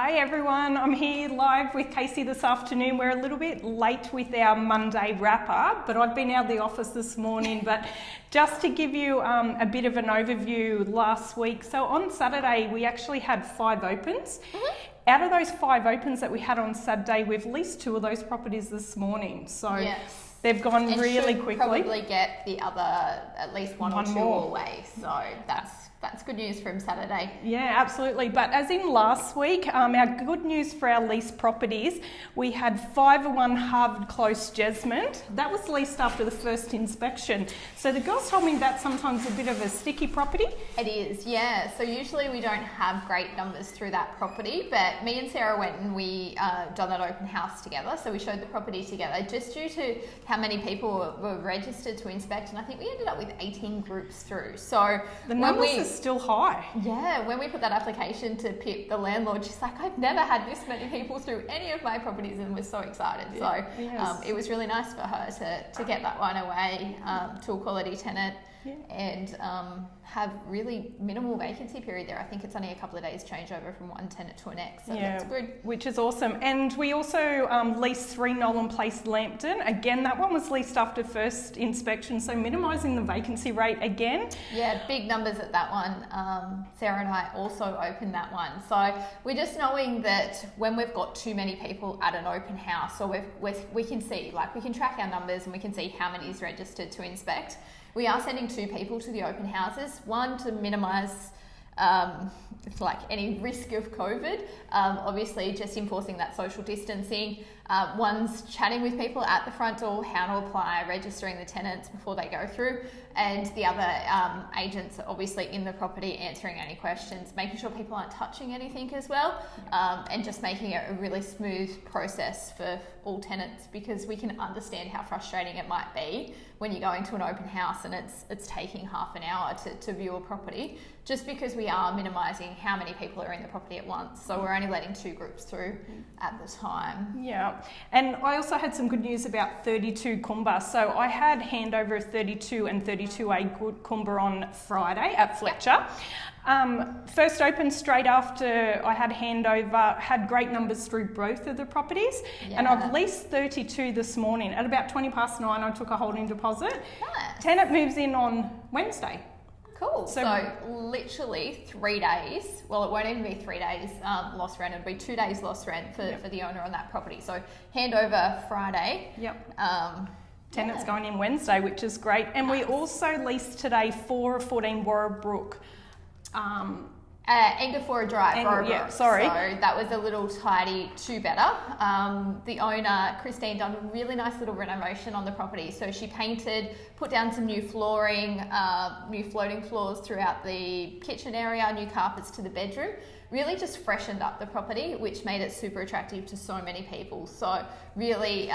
Hi everyone, I'm here live with Casey this afternoon. We're a little bit late with our Monday wrap up, but I've been out of the office this morning. But just to give you a bit of an overview last week, so on Saturday we actually had 5 opens. Out of those 5 opens that we had on Saturday, we've leased 2 of those properties this morning. So yes. They've gone and really should quickly. Probably get the other at least one or two more away. So that's good news from Saturday. Yeah, absolutely. But as in last week, our good news for our lease properties, we had 501 Harvard Close Jesmond. That was leased after the first inspection. So the girls told me that's sometimes a bit of a sticky property. It is, yeah. So usually we don't have great numbers through that property, but me and Sarah went and we done that open house together. So we showed the property together just due to how many people were registered to inspect, and I think we ended up with 18 groups through. So the numbers are still high. Yeah, when we put that application to Pip, the landlord, she's like, I've never had this many people through any of my properties, and was so excited. So it was really nice for her to get that one away to a quality tenant. And have really minimal vacancy period there. I think it's only a couple of days changeover from one tenant to an next, so that's good. Which is awesome. And we also leased 3 Nolan Place Lambton. Again, that one was leased after first inspection, so minimising the vacancy rate again. Yeah, big numbers at that one. Sarah and I also opened that one. So we're just knowing that when we've got too many people at an open house, or we can see, like we can track our numbers and we can see how many is registered to inspect. We are sending 2 people to the open houses, one to minimise like any risk of COVID, obviously just enforcing that social distancing. One's chatting with people at the front door, how to apply, registering the tenants before they go through, and the other agents are obviously in the property answering any questions, making sure people aren't touching anything as well, and just making it a really smooth process for all tenants, because we can understand how frustrating it might be when you're going to an open house and it's taking half an hour to view a property, just because we are minimising how many people are in the property at once. So we're only letting 2 groups through at the time. Yeah, and I also had some good news about 32 Kumba. So I had handover of 32 and 32A Good Kumba on Friday at Fletcher. First opened straight after I had handover, had great numbers through both of the properties, and I've leased 32 this morning. At about 9:20, I took a holding deposit. Nice. Tenant moves in on Wednesday. Cool. So literally 3 days. Well, it won't even be 3 days lost rent. It'll be 2 days lost rent for the owner on that property. So handover Friday. Tenant's going in Wednesday, which is great. And we also leased today 414 Warrabrook. Angafora Drive. So that was a little tidy 2 better. The owner, Christine, done a really nice little renovation on the property. So she painted, put down some new flooring, new floating floors throughout the kitchen area, new carpets to the bedroom. Really just freshened up the property, which made it super attractive to so many people. So really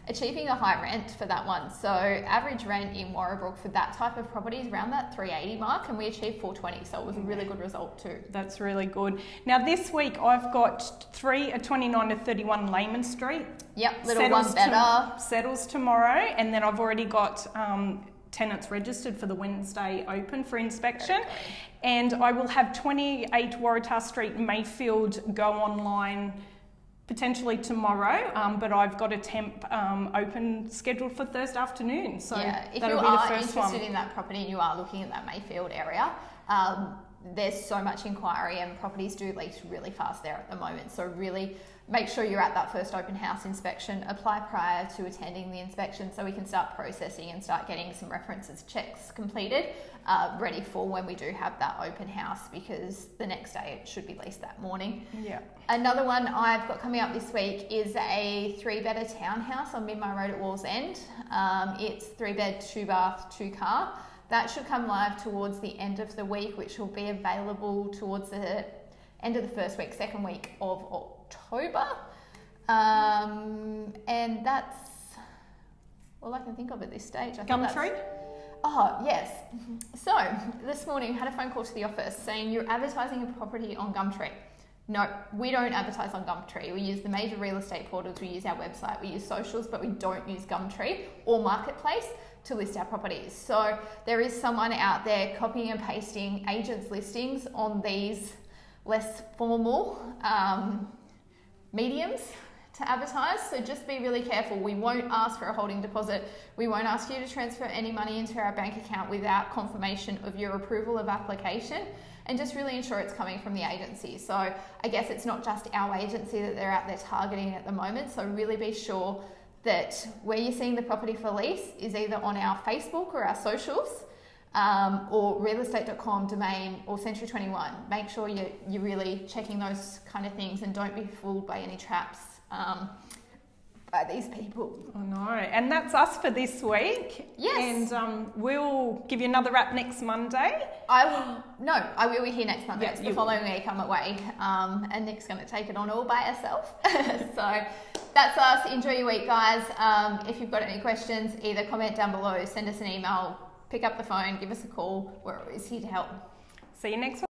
achieving a high rent for that one. So average rent in Warrabrook for that type of property is around that 380 mark, and we achieved 420. So it was a really good result too. That's really good. Now this week I've got 3 at 29 to 31 Lehman Street. Yep, little one better. Settles tomorrow, and then I've already got tenants registered for the Wednesday open for inspection. And I will have 28 Waratah Street, Mayfield, go online potentially tomorrow, but I've got a temp open scheduled for Thursday afternoon. So if that'll you be the are first interested one. in that property and you are looking at that Mayfield area, there's so much inquiry and properties do lease really fast there at the moment. So really make sure you're at that first open house inspection, apply prior to attending the inspection so we can start processing and start getting some references checks completed, ready for when we do have that open house, because the next day it should be leased that morning. Yeah. Another one I've got coming up this week is a 3-bedder townhouse on Midmar Road at Walls End. It's 3-bed, 2-bath, 2-car. That should come live towards the end of the week, which will be available towards the end of the first week, second week of October. And that's all I can think of at this stage. Gumtree? Oh, yes. So this morning I had a phone call to the office saying you're advertising a property on Gumtree. No, we don't advertise on Gumtree. We use the major real estate portals, we use our website, we use socials, but we don't use Gumtree or Marketplace to list our properties. So there is someone out there copying and pasting agents' listings on these less formal mediums to advertise. So just be really careful. We won't ask for a holding deposit. We won't ask you to transfer any money into our bank account without confirmation of your approval of application, and just really ensure it's coming from the agency. So I guess it's not just our agency that they're out there targeting at the moment. So really be sure that where you're seeing the property for lease is either on our Facebook or our socials, or realestate.com, Domain, or Century21. Make sure you're really checking those kind of things and don't be fooled by any traps by these people. I know. And that's us for this week. Yes. And we'll give you another wrap next Monday. I will be here next Monday. Yeah, It's the following week I'm away, and Nick's going to take it on all by herself. So that's us. Enjoy your week, guys. If you've got any questions, either comment down below, send us an email, pick up the phone, give us a call. We're always here to help. See you next week.